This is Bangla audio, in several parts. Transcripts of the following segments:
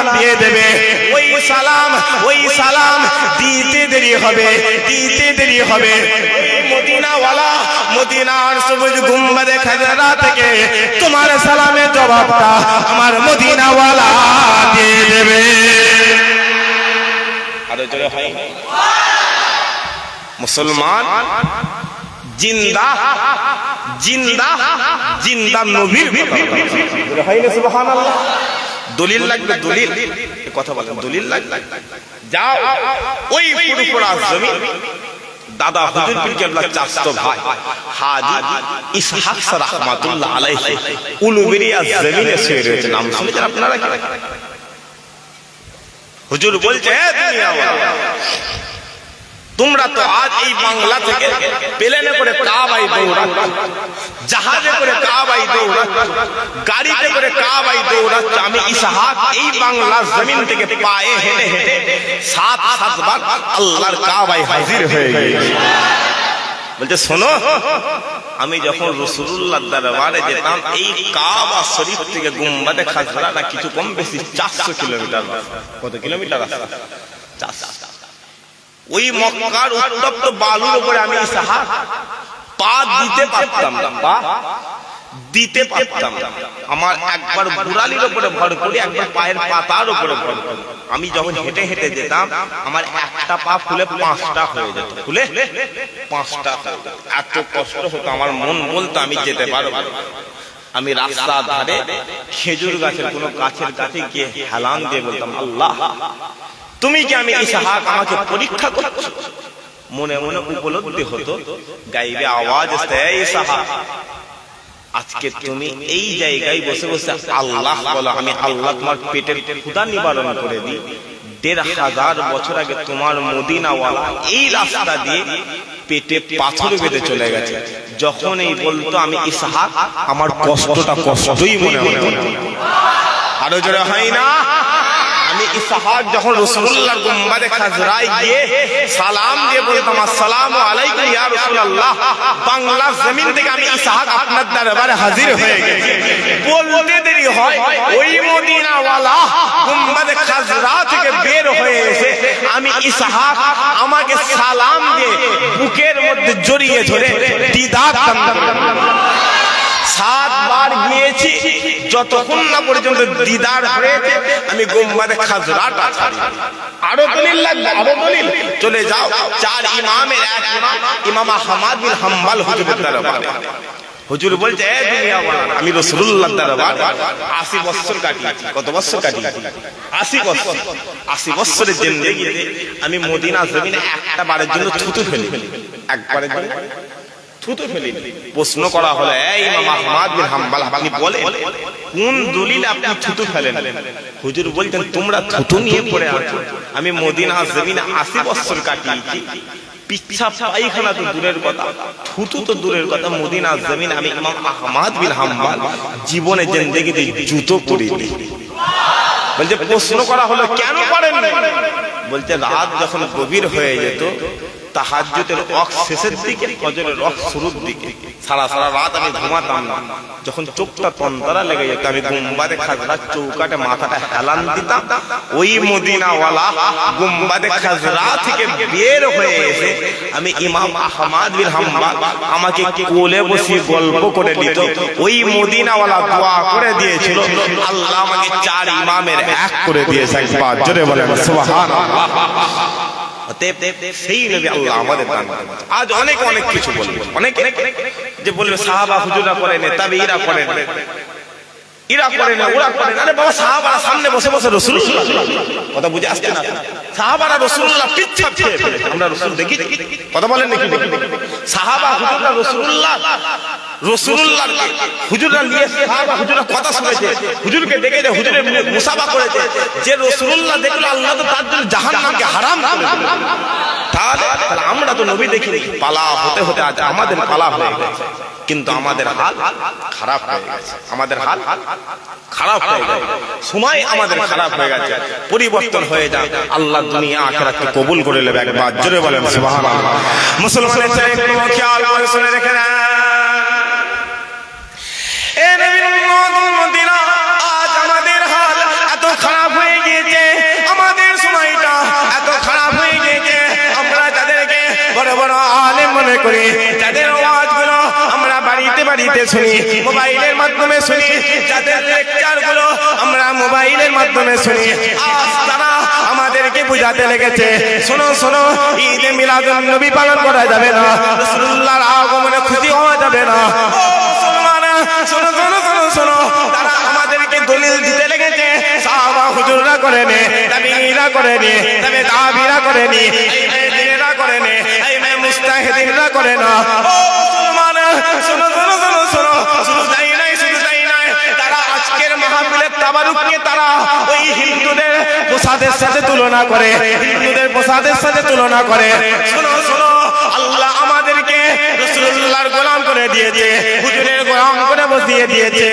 সালাম দিয়ে দেবে, ওই সালাম দিতে দেরি হবে, মদিনাওয়ালা মদিনার সবুজ গুম্বাদে খাজরা থেকে তোমার সালামের জবাবটা আমার মদিনাওয়ালা দিয়ে দেবে। আরো জোরে হয় মুসলমান জিন্দা জিন্দা জিন্দা নবীর হয় না সুবহানাল্লাহ। দলিল লাগবে, দলিল কথা বলেন, দলিল লাগবে। যাও ওই পুরোপুরা জমিন দাদা হুজুর পীর কেবলা চাচতো ভাই হাজী ইসহাক রাহমাতুল্লাহ আলাইহি উলুবেরিয়া জমিনে শুয়ে রয়েছে। নাম শুনেছেন আপনারা কি? হুজুর বলছে, হে দুনিয়াওয়ালা, তোমরা তো আজ এই বাংলা থেকে প্লেনে করে কাবায় দৌড়াচ্ছ, জাহাজে করে কাবায় দৌড়াচ্ছ, গাড়িতে করে কাবায় দৌড়াচ্ছ। আমি ইসহাক এই বাংলার জমিন থেকে পায়ে হেঁটে হেঁটে 7 বার আল্লাহর কাবায় হাজির হয়ে গেছি। বলছে শোনো, আমি যখন রাসূলুল্লাহর দরবারে যেতাম এই কাবা শরীফ থেকে গুম্বাদে খাজরা না কিছু কম বেশি 400 কিলোমিটার। কত কিলোমিটার রাস্তা? 400। ওই মক্কার উত্তপ্ত বালুর উপরে আমি ইসহাক পা দিতে পারতাম না, পা দিতে পারতাম না। আমার একবার গোড়ালির উপরে ভর করি, একবার পায়ের পাতার উপরে ভর করি। আমি যখন হেঁটে হেঁটে যেতাম আমার একটা পা ফুলে 5টা হয়ে যেত, ফুলে 5টা হয়ে যেত। এত কষ্ট হতো, আমার মন বলতো আমি যেতে পারবো। আমি রাস্তার ধারে খেজুর গাছের কোনো গাছের কাছে গিয়ে হেলান দিয়ে বলতাম, আল্লাহ তুমি কি আমি ইসহাক আমাকে পরীক্ষা করছো? মনে মনে উপলব্ধি হতো, গাইবে আওয়াজ আসতে, ইসহাক আজকে তুমি এই জায়গায় বসে বসে আল্লাহ বলো, আমি আল্লাহ তোমার পেটের ক্ষুধা নিবারণ করে দিই। 1500 বছর আগে তোমার মদিনাওয়ালা এই রাস্তা দিয়ে পেটে পাথর বেঁধে চলে গেছে। যখন এই বলতো আমি ইসহাক, আমার কষ্টটা কষ্টই মনে হতো। আরো জোরে হয় না? আমি ইসহাক যখন রাসূলুল্লাহর গুম্বাদে খাজরায় গিয়ে সালাম দিয়ে বলতাম, আসসালামু আলাইকুম ইয়া রাসূলুল্লাহ, বাংলা জমিন থেকে আমি ইসহাক আপনার দরবারে হাজির হয়ে গেছি। বলতে দেরি হয়, ওই মদিনাওয়ালা গুম্বাদে খাজরা থেকে বের হয়ে এসে আমি ইসহাক আমাকে সালাম দিয়ে বুকের মধ্যে জড়িয়ে ধরে দিদার দান করলেন। 7 বার গিয়েছি, যতক্ষণ না পর্যন্ত দিদার হয়েছে আমি গুম্বাদে খাজরাটা ছাড়ি। আরো দলিল লাগবে, আরো দলিল। চলে যাও 4 ইমামের এক ইমাম ইমাম আহমদ বিন হাম্বল হুজুরের দরবারে। হুজুর বলছে, এ দুনিয়াওয়ালা, আমি রাসূলুল্লাহর দরবারে 80 বছর কাটিয়েছি। কত বছর কাটিয়েছি? 80 বছর। 80 বছরের জিন্দেগিতে আমি মদিনা জমিনে একটা বারের জন্য থুতু ফেলি, একবারের জন্য থুতু ফেলি। প্রশ্ন করা হলো, এই ইমাম আহমদ বিন হাম্বল, আপনি বলেন কোন দলিলে আপনি থুতু ফেলেন? হুজুর বলতেন, তোমরা থুতু নিয়ে পড়ে আছো, আমি মদিনা জমিনে 80 বছর কাটিয়েছি। পিচ্ছাপ পায়খানা তো দূরের কথা, থুতু তো দূরের কথা, মদিনা জমিনে আমি ইমাম আহমদ বিন হাম্বল জীবনে জিন্দেগিতে জুতো পরিনি। বলছে, প্রশ্ন করা হলো কেন পড়েন? বলছে, রাত যখন গভীর হয়ে যেত, তাহাজ্জুদের ওয়াক্ত শেষের দিকে, ফজরের ওয়াক্ত শুরুর দিকে, সারা রাত আমি ঘুমাতাম না। যখন চোখটা তন্তরা লেগে যেত, আমি গুম্বাদে খাজরা চৌকাটে মাথাটা হেলান দিতাম। ওই মদিনাওয়ালা গুম্বাদে খাজরা থেকে বের হয়ে এসে আমি ইমাম আহমদ বিন হাম্বল আমাকে কোলে বসিয়ে গল্প করে নিত। ওই মদিনাওয়ালা দোয়া করে দিয়েছিল, আল্লাহ আমাকে 4 ইমামের এক করে দিয়েছে। একবার জোরে বলেন সুবহানাল্লাহ। সেই নবী আল্লাহ আমাদের দান করেছেন। আজ অনেক অনেক কিছু বলবে, অনেক যে বলবে সাহাবা হুজুররা করেন, তাবেঈরা করেন, এরা করেন, ওরা করেন। আরে বাবা, সাহাবারা সামনে বসে বসে রাসূলুল্লাহ, কথা বুঝে আসছে না? সাহাবারা রাসূলুল্লাহ পিচ্ছাপ খেয়ে ফেলেছে, আমরা রাসূল দেখি, কথা বলেন নাকি? সাহাবা হুজুররা রাসূলুল্লাহ হুজুররা নিয়ে সাহাবা হুজুররা কথা শুনেছে, হুজুরকে দেখে যে হুজুরের মুসাফা করেছে। যে রাসূলুল্লাহ দেখলো, আল্লাহ তো তার জন্য জাহান্নামকে হারাম করে দিল। তাহলে আমরা তো নবী দেখিনি, পালা হতে হতে আজ আমাদের পালা হয়ে গেছে। কিন্তু আমাদের হাল খারাপ হয়ে গেছে, আমাদের হাল খারাপ হয়ে গেছে, সময় আমাদের খারাপ হয়ে গেছে। পরিবর্তন হয়ে যায়, আল্লাহ দুনিয়া আখিরাতকে কবুল করে নেবে। একবার জোরে বলেন সুবহানাল্লাহ। মুসলমানের চাই কোনো খেয়াল করে শুনে রেখে না, এ নবীর উম্মত মদিনা, আজ আমাদের হাল এত খারাপ হয়ে গিয়েছে, আমাদের সময়টা এত খারাপ হয়ে গিয়েছে, আমরা যাদেরকে বড় বড় আলেম মনে করি, যাদের আওয়াজগুলো আমরা বাড়িতে বাড়িতে শুনি, মোবাইলের মাধ্যমে শুনি, যাদের লেকচারগুলো আমরা মোবাইলের মাধ্যমে শুনি, আজ তারা আমাদেরকে বুঝাতে লেগেছে, শোনো শোনো, ঈদে মিলাদুন নবী পালন করা যাবে না, রাসূলুল্লাহর আগমনে খুশি হওয়া যাবে না। ও মুসলমান, শোনো শোনো শোনো শোনো, তারা আমাদেরকে দলিল দিতে লেগেছে, সাহাবা হুজুররা করেনি, তাবিঈরা করেনি, তবে তাবিঈরা করেনি, দিনেরা করেনি, এই মুস্তাহিদিনরা করে না। ও মুসলমান, শোনো শোনো শোনো শোনো, শুধু তাই নাই, শুধু তাই নাই, তারা আজকের মাহফিলের তাবারুককে তারা ওই হিন্দুদের প্রসাদের সাথে তুলনা করে, হিন্দুদের প্রসাদের সাথে তুলনা করে। শোনো শোনো, আল্লাহ আমাদেরকে রাসূলুল্লাহর গোলাম করে দিয়েছে, হুজুরের গোলাম করে বসিয়ে দিয়েছে।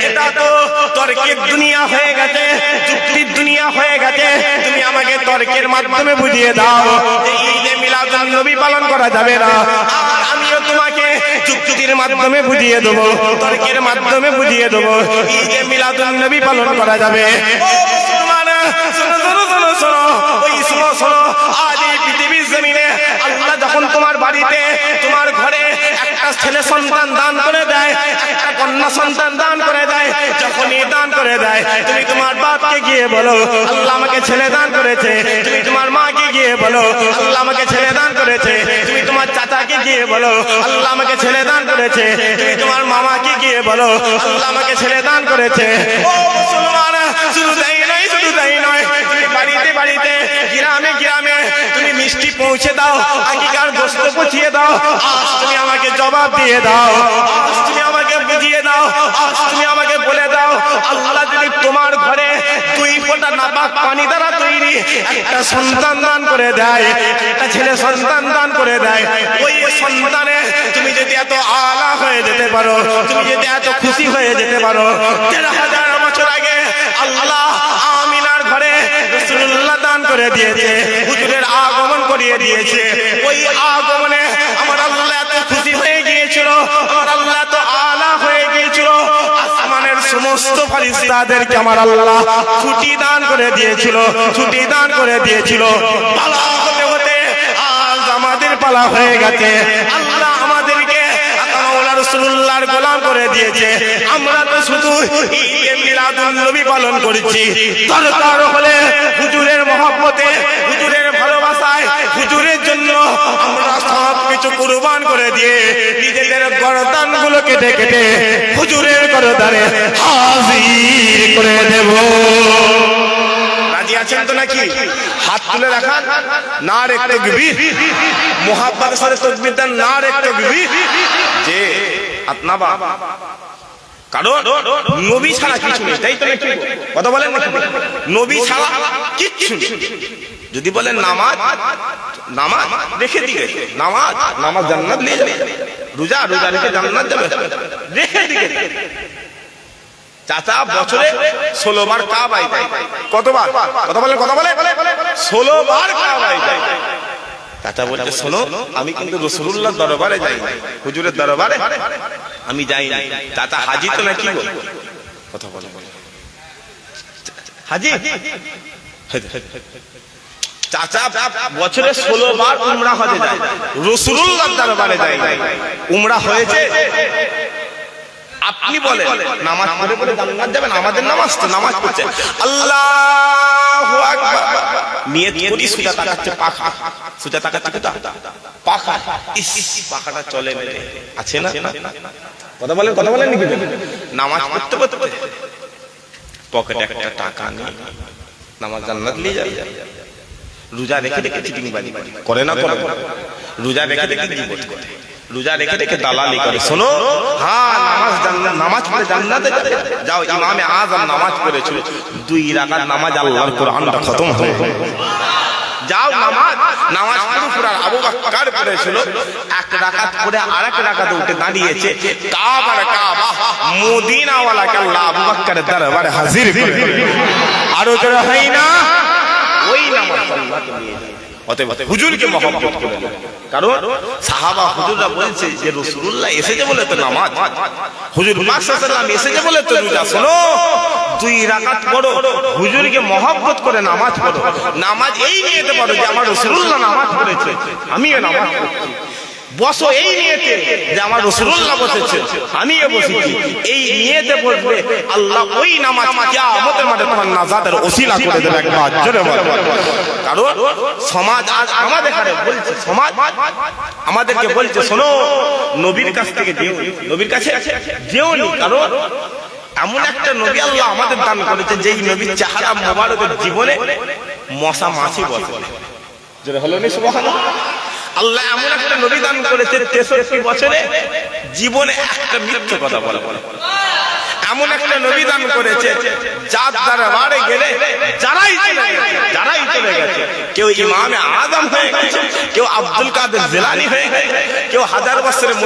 এটা তো তর্কের দুনিয়া হয়ে গেছে, যুক্তির দুনিয়া হয়ে গেছে। তুমি আমাকে তর্কের মাধ্যমে বুঝিয়ে দাও যে ঈদে মিলাদুন নবী পালন করা যাবে না, আর আমিও তোমাকে যুক্তির মাধ্যমে বুঝিয়ে দেবো, তর্কের মাধ্যমে বুঝিয়ে দেবো ঈদে মিলাদুন নবী পালন করা যাবে। ও মুসলমান, শোনো শোনো শোনো শোনো, ওই শোনো শোনো, আজ এই পৃথিবীর জমিনে আল্লাহ যখন তোমার বাড়িতে, তোমার ঘরে একটা ছেলে সন্তান দান করে দেয়, একটা কন্যা সন্তান দান করে দেয়, যখনই দান করে দেয়, তুমি তোমার বাপকে গিয়ে বলো আল্লাহ আমাকে ছেলে দান করেছে, তুমি তোমার মাকে গিয়ে বলো আল্লাহ আমাকে ছেলে দান করেছে, তুমি তোমার চাচাকে গিয়ে বলো আল্লাহ আমাকে ছেলে দান করেছে, তুমি তোমার মামাকে গিয়ে বলো আল্লাহ আমাকে ছেলে দান করেছে। ও মুসলমান, শুধু তাই নয়, শুধু তাই নয়, তুমি বাড়িতে বাড়িতে, গ্রামে গ্রামে তুমি মিষ্টি পৌঁছে দাও, আগিকার গোশত পচিয়ে দাও, আজ তুমি আমাকে জবাব দিয়ে দাও, আজ তুমি আমাকে বুঝিয়ে দাও, আজ তুমি আমাকে বলে দাও, আল্লাহ যদি তোমার ঘরে 2 ফোঁটা নাপাক পানি দ্বারা তৈরি একটা সন্তান দান করে দেয়, একটা ছেলে সন্তান দান করে দেয়, ওই সন্তানে তুমি যদি এত আলা হয়ে যেতে পারো, তুমি যদি এত খুশি হয়ে যেতে পারো, 13,000 বছর আগে আল্লাহ আমিনার ঘরে রাসূলুল্লাহ দান করে দিয়েছে, হুজুরের আগমন করিয়ে দিয়েছে। ওই আগমনে আমার আল্লাহ এত খুশি হয়ে গিয়েছিল, আমার আল্লাহ এত আলা হয়ে গিয়েছিল, আসমানের সমস্ত ফেরেশতাদেরকে আমার আল্লাহ ছুটি দান করে দিয়েছিল, ছুটি দান করে দিয়েছিল। পালা হতে হতে আজ আমাদের পালা হয়ে গেছে, আল্লাহ আমাদেরকে রাসূলুল্লাহর গোলাম করে দিয়েছে। আমরা তো শুধু ঈদে মিলাদুন নবী পালন করেছি, দরকার হলে হুজুরের মহব্বতে, হুজুরের ভালোবাসায়, হুজুরের জন্য আমরা সব কিছু কুরবান করে দিয়ে নিজেদের গর্দানগুলো কেটে কেটে হুজুরের গর্দানে হাজির করে দেব। রাজি আছেন তো নাকি? হাত তুলে রাখান, নারে তাকবীর, মুহাব্বতের সাথে তাকবীর দেন, নারে তাকবীর। যে আপনা বাবা, কারণ নবী ছাড়া কিছু নেই, তাই তো নাকি? কথা বলেন না, নবী ছাড়া কিচ্ছু নেই। যদি বলেন নামাজ, নামাজ রেখে দিকে, নামাজ, নামাজ জান্নাত নিয়ে যাবে, রোজা, রোজা রেখে জান্নাত যাবে, রেখে দিকে। চাচা বছরে 16 বার কাবায় যায়, কতবার? কথা বলেন, কথা বলে 16 বার কাবায় যায়। চাচা বলছে শোনো, আমি কিন্তু রাসূলুল্লাহর দরবারে যাই, হুজুরের দরবারে আমি যাই না। চাচা হাজি তো নাকি গো? কথা বলে হাজি, চাচা বছরে 16 বার উমরা হজে যায়, রাসূলুল্লাহর দরবারে যায়, উমরা হয়েছে। আপনি বলেন নামাজ পড়ে পড়ে জান্নাত যাবেন? আমাদের নামাজ তো, নামাজ পড়ছে আল্লাহু আকবার, নিয়ত করি, সুজা তাকাচ্ছে পাখা, সুজা তাকাচ্ছে কোথা? পাখা, ইস পাখাটা চলে মেরে আছে না? কথা বলেন, কথা বলেন নাকি? নামাজ পড়তে পড়তে পকেটে একটা টাকা নেই, নামাজ জান্নাত নিয়ে যাবে। রোজা রেখে রেখে চিটিং বাজি করে না, করে রোজা রেখে রেখে গীবত করে, রোজা রেখে রেখে দালালি করে। শোনো, হ্যাঁ নামাজ, নামাজ পড়ে জান্নাতে যাও। ইমামে আযম নামাজ পড়েছিল 2 রাকাত নামাজ, আল্লাহর কোরআনটা খতম হয়ে যাও। নামাজ, নামাজ পুরো আবু বকর পড়েছিল, 1 রাকাত পড়ে আরেক রাকাতে উঠে দাঁড়িয়েছে, কাবার কাবা মদিনা ওয়ালাকে আল্লাহ আবু বকরের দরবারে হাজির করে। আরো জোরে হয় না? ওই নামাজ আল্লাহকে নিয়ে যায়। অতএব হুজুরকে মহব্বত করে নেন। কারণ সাহাবা হুজুররা বলছে যে রাসূলুল্লাহ এসেছে বলে তো নামাজ, হুজুর পাক সাল্লাল্লাহু আলাইহি ওয়াসাল্লাম এসেছে বলে তো রোজা। শোনো, 2 রাকাত পড়ো, হুজুরকে মহব্বত করে নামাজ পড়ো। নামাজ এই নিয়েতে পড়ো যে আমার রাসূলুল্লাহ নামাজ পড়েছে, আমিও নামাজ পড়ছি। বসো এই নিয়েতে যে আমার রাসূলুল্লাহ বসেছে, আমিও বসেছি। এই নিয়েতে পড়বে, আল্লাহ ওই নামাজ কিয়ামতের মাঠে তোমার নাজাতের ওসিলা করে দেবে। একবার জোরে বলো। কারণ সমাজ আজ আমাদের কাছে বলছে, সমাজ আমাদেরকে বলছে শোনো, নবীর কাছ থেকে যেও, নবীর কাছে যেও নি। কারণ এমন একটা নবী আল্লাহ আমাদের দান করেছে, যেই নবীর চেহারা মোবারকের জীবনে মশা মাছি বসে। জোরে হলো নি সুবহানাল্লাহ। আল্লাহ এমন একটা নবী দান করেছে 63 বছরে জীবনে একটা মিথ্যে কথা বলে। এমন একটা নবী দান করেছে যার দরবারে গেলে যারাই চলে গেছে, কেউ ইমামে আযম হয়ে গেছে, কেউ আব্দুল কাদের জিলানী হয়ে গেছে, কেউ হাজার বছরের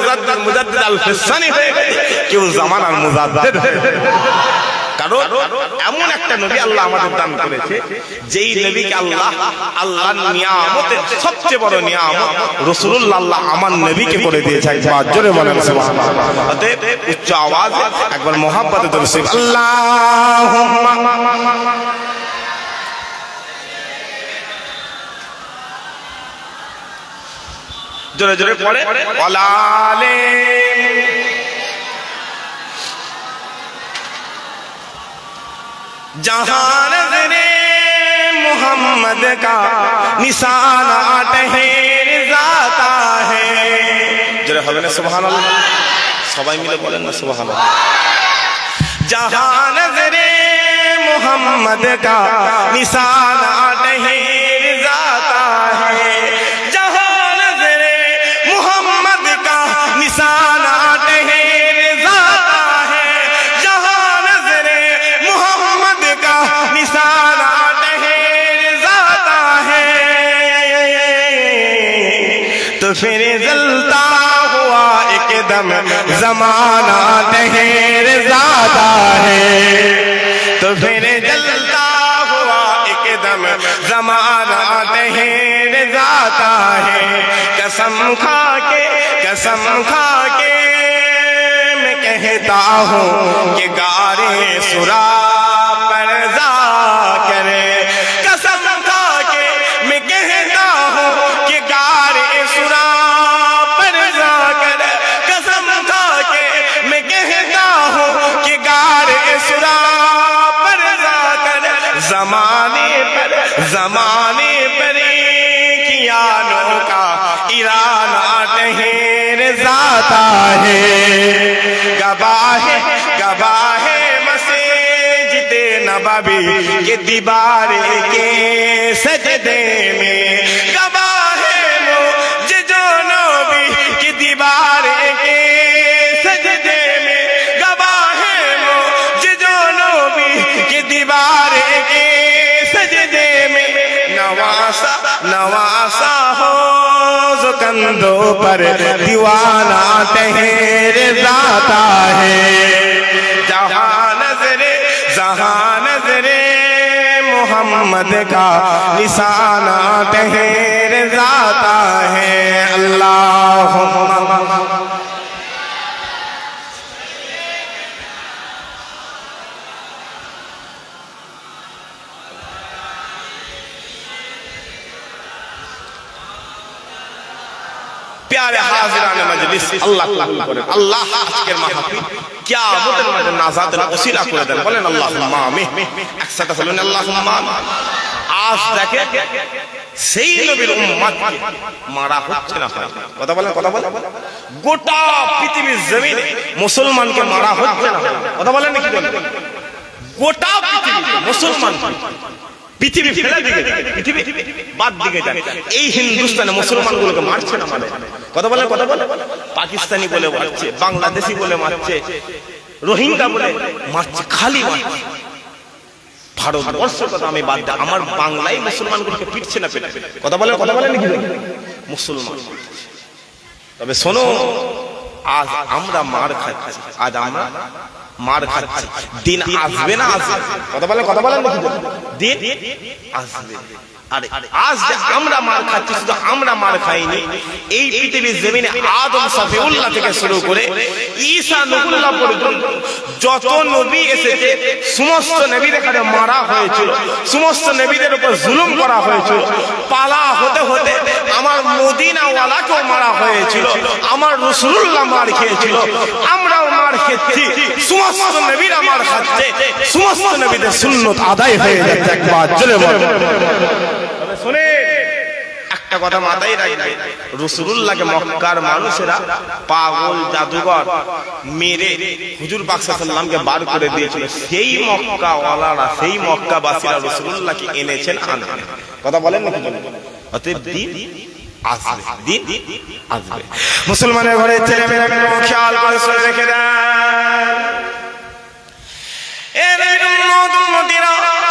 মুজাদ্দিদ আল ফিসানি হয়ে গেছে, কেউ জামানার মুজাদ্দিদ হয়ে গেছে। কারণ এমন একটা নবী আল্লাহ আমাদের দান করেছে, যেই নবীকে আল্লাহর নিয়ামতের সবচেয়ে বড় নিয়ামত রাসূলুল্লাহ আল্লাহ আমার নবীকে করে দিয়েছে। একবার জোরে বলেন সুবহানাল্লাহ। অতএব উচ্চ আওয়াজে একবার মহব্বতে দরুদ শরীফ আল্লাহুম্মা জোরে জোরে পড়ে ওয়ালালে जहान ज़रे मोहम्मद का निशाना ठहर जाता है। जरा হবে না সুবহানাল্লাহ, সবাই মিলে বলেন না সুবহানাল্লাহ। जहान ज़रे मोहम्मद का निशाना ठहर जाता है, जहान ज़रे मोहम्मद का निशाना ठहर जाता है, जहान ज़रे मोहम्मद का निशाना ठहर जाता है, तो फिर जलता हुआ एकदम ज़माना ठहर जाता है, तो फिर जलता हुआ एकदम ज़माना ठहर जाता है। कसम खा के मैं कहता हूँ कि गारे सुरा पर जाकर, कसम खा के मैं कहता हूँ कि गारे सुरा पर जाकर, कसम खा के मैं कहता हूँ कि गारे सुरा पर जाकर, जमाने पर कियानों का इराना ठहर जाता है। गवाहे मस्जिद नबवी के दीवारे के सजदे में, गवाहे मुझे जो नबी की दीवारे के सजदे में, गवाहे मुझे जो नबी की दीवारे के सजदे में, नवासा हो जो कंधों पर दीवाना ठहर जाता है। जहां नज़रे मोहम्मद का निशाना ठहर जाता है। अल्लाहुम्मा प्यारे हाजिरान मजलिस, আল্লাহ করেন, আল্লাহ আজকের মাহফিল কিয়ামতের মাঠে নাজাতের ওসিলা করে দেন। বলেন আল্লাহুম্মা আমিন। একসাথে বলেন আল্লাহুম্মা আমিন। আজ দেখে সেই নবীর উম্মতকে মারা হচ্ছে না, কথা বলেন গোটা পৃথিবীর জমিনে মুসলমানকে মারা হচ্ছে না, কথা বলেন কি বলেন? গোটা পৃথিবীতে মুসলমান পৃথিবী ফেলে দিকে, পৃথিবী বাদ দিকে যায়, এই হিন্দুস্তানে মুসলমানগুলোকে মারছে না, মানে কথা বলে পাকিস্তানি বলে মারছে, বাংলাদেশি বলে মারছে, রোহিঙ্গা বলে মারছে, খালি মারছে। ভারতবর্ষের কথা আমি বাদ দিই, আমার বাংলায় মুসলমানগুলোকে পিটছে না, কথা বলে নাকি মুসলমান। তবে শোনো, আজ আমরা মার খাচ্ছি, আজ আমরা মার খাচ্ছি, দিন আসবে না আসবে? কথা বলেন নাকি? দিন আসবে। আরে আজ যে আমরা মার খাচ্ছি, শুধু আমরা মার খাইনি, এই পৃথিবীর জমিনে আদম সফিউল্লাহ থেকে শুরু করে ঈসা নবুল্লাহ পর্যন্ত যত নবী এসেছে সমস্ত নবীদের এখানে মারা হয়েছিল, সমস্ত নবীদের উপর জুলুম করা হয়েছিল। পালা হতে হতে আমার মদিনাওয়ালাকেও মারা হয়েছিল, আমার রাসূলুল্লাহ মার খেয়েছিল, আমরাও মার খেয়েছি, সমস্ত নবীরা মার খাচ্ছে, সমস্ত নবীদের সুন্নত আদায় হয়ে যাচ্ছে। একবার জোরে বলুন। শুনে একটা কথা মাথায় রাখবেন, রাসূলুল্লাহকে মক্কার মানুষেরা পাগল জাদুঘর মেরে হুজুর পাক সাল্লাল্লাহু আলাইহি ওয়াসাল্লামকে বার করে দিয়েছিল। সেই মক্কাওয়ালারা, সেই মক্কাবাসীরা রাসূলুল্লাহকে এনেছেন আনবেন। কথা বলেন নাকি? অতএব দিন আসবে, দিন আসবে। মুসলমানের ঘরে ছেলে মেয়েরা খেয়াল করে শুনে রেখে দেন।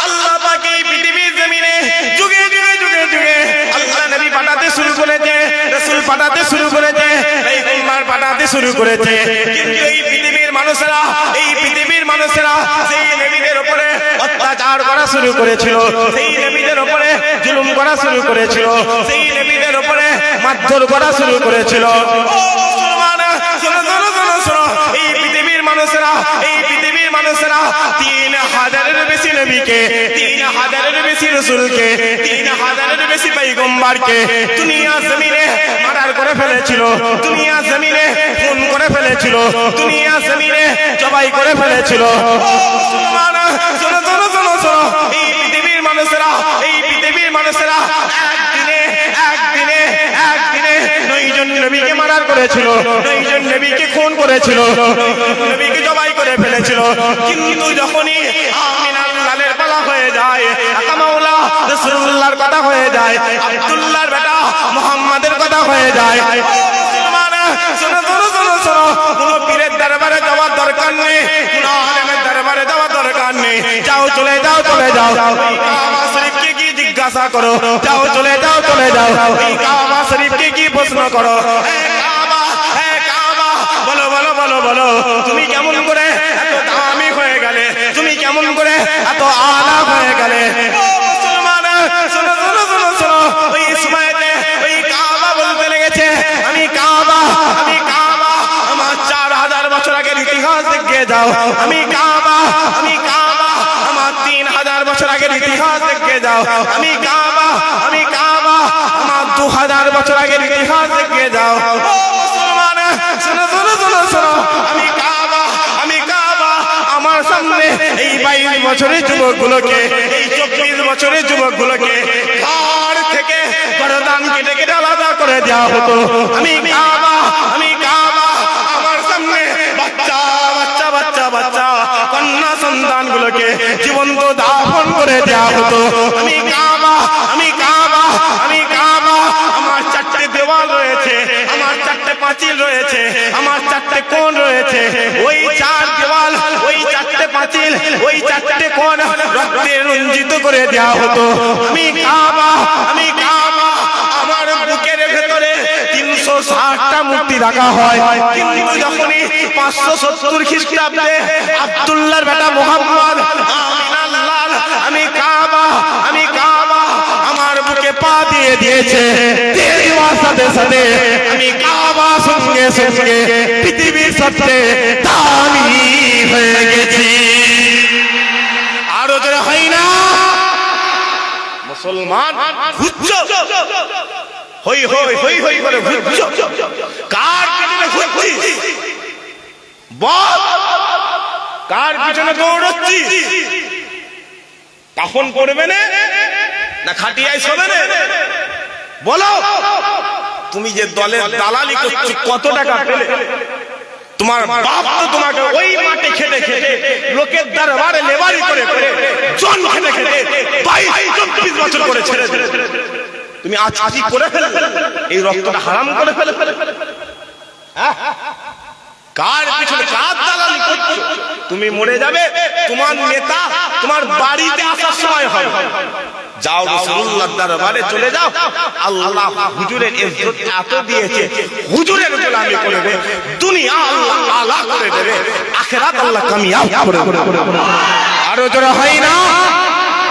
আল্লাহ পাক এই পৃথিবীর জমিনে যুগে যুগে যুগে যুগে আল্লাহ নবী পাঠাতে শুরু করেছে, রাসূল পাঠাতে শুরু করেছে, পয়গম্বর পাঠাতে শুরু করেছে। কিন্তু এই পৃথিবীর মানুষেরা, এই পৃথিবীর মানুষেরা সেই নবীদের উপরে অত্যাচার করা শুরু করেছিল, সেই নবীদের উপরে জুলুম করা শুরু করেছিল, সেই নবীদের উপরে মারধর করা শুরু করেছিল। ও মুসলমান, শোনো শোনো শোনো শোনো, এই পৃথিবীর মানুষেরা, এই পৃথিবীর মানুষেরা 3000-এর বেশি নবীকে, 3000-এর বেশি রাসূলকে, 3000-এর বেশি পয়গম্বরকে দুনিয়া জমিনে মার্ডার করে ফেলেছিল, দুনিয়া জমিনে খুন করে ফেলেছিল, দুনিয়া জমিনে জবাই করে ফেলেছিল। ও মুসলমান, শোনো শোনো শোনো শোনো, এই পৃথিবীর মানুষেরা, এই পৃথিবীর মানুষেরা একদিনে 9 জন নবীকে মার্ডার করেছিল, 9 জন নবীকে খুন করেছিল, নবীকে জবাই করে ফেলেছিল। কিন্তু যখনই আমিনার লালের পালা হয়ে যায়, আকা মাওলা রাসূলুল্লাহর কথা হয়ে যায়, আব্দুল্লাহর বেটা মুহাম্মাদের কথা হয়ে যায়। ও মুসলমান, শোনো শোনো শোনো শোনো, কোনো পীরের দরবারে যাওয়ার দরকার নেই, কোনো আলেমের দরবারে যাওয়ার দরকার নেই। যাও, চলে যাও, চলে যাও, কাবা শরীফকে কি জিজ্ঞাসা করো, যাও, চলে যাও, চলে যাও, এই কাবা শরীফকে কি প্রশ্ন করো, হে কাবা, হে কাবা, বলো বলো বলো বলো, তুমি কেমন করে এত দামি হয়ে গেলে, তুমি কেমন করে এত আলা হয়ে গেলে? ও মুসলমান, শোনো শোনো শোনো শোনো, ওই সময়তে ওই কাবা বলতে লেগেছে, আমি কাবা, আমি কাবা, আমার 4000 বছর আগের ইতিহাস দেখিয়ে যাও, আমি কাবা, আমি কাবা, আমার 3000 বছর আগের ইতিহাস দেখিয়ে যাও, আমি কাবা, আমি কাবা, আমার 2000 বছর আগের ইতিহাস দেখিয়ে যাও। ও মুসলমান, শোনো শোনো শোনো শোনো, আমি কাবা, আমি কাবা, আমার সামনে এই 22 বছরের যুবকগুলোকে, এই 24 বছরের যুবকগুলোকে ঘাড় থেকে গর্দান কেটে কেটে আলাদা করে দেওয়া হতো। আমি কাবা, আমি কাবা, আমার সামনে বাচ্চা বাচ্চা বাচ্চা বাচ্চা কন্যা সন্তানগুলোকে জীবন্ত দাফন করে দেওয়া হতো। আমি কাবা, আমি কাবা, আমি কাবা, আমার 4টে দেওয়াল রয়েছে, আমার 4টে পাঁচিল রয়েছে, আমার 4টে কোণ রয়েছে, ওই 4 দেওয়াল, ওই 4টে পাঁচিল, ওই 4টে কোণ রক্তে রঞ্জিত করে দেওয়া হতো। আমি কাবা, আমি কাবা, আমার বুকের ভেতরে 360টা মূর্তি রাখা হয়। কিন্তু যখনই 570 খ্রিস্টাব্দে আব্দুল্লাহর বেটা মুহাম্মদ আমিনার লাল, আমি কাবা, আমি কাবা, আমার বুকে পা দিয়ে দিয়েছে, দেওয়ার সাথে সাথে আমি কাবা সঙ্গে সঙ্গে পৃথিবীর সবচেয়ে দামি হয়ে গেছি। আরো জোরে হয় না? মুসলমান ঘুরছো, হই হই হই হই করে ঘুরছো, কার পিছনে ঘুরছিস? বল, কার পিছনে দৌড়চ্ছিস? কাফন পড়বে না খাটিয়ায় শোবে না? বলো, তুমি যে দলের দালালি করছো, কত টাকা পেলে? তোমার বাপ তো তোমাকে ওই মাঠে খেটে খেটে লোকের দরবারে লেবারি করে করে জন খেটে খেটে 22-24 বছর করে ছেড়ে দিলে। তুমি আজ কি করে ফেলে? এই রক্তটা হারাম করে ফেলে। কার পিছনে কার দালালি করছো? তুমি মরে যাবে, তোমার নেতা তোমার বাড়িতে আসার সময় হবে, যাও রাসূলুল্লাহর দরবারে চলে যাও, আল্লাহ হুজুরের ইজ্জত এত দিয়েছে, হুজুরের গোলামি করবে, দুনিয়া আল্লাহ আলা করে দেবে, আখিরাত আল্লাহ কামিয়াব করে দেবে। আরো জোরে হয় না?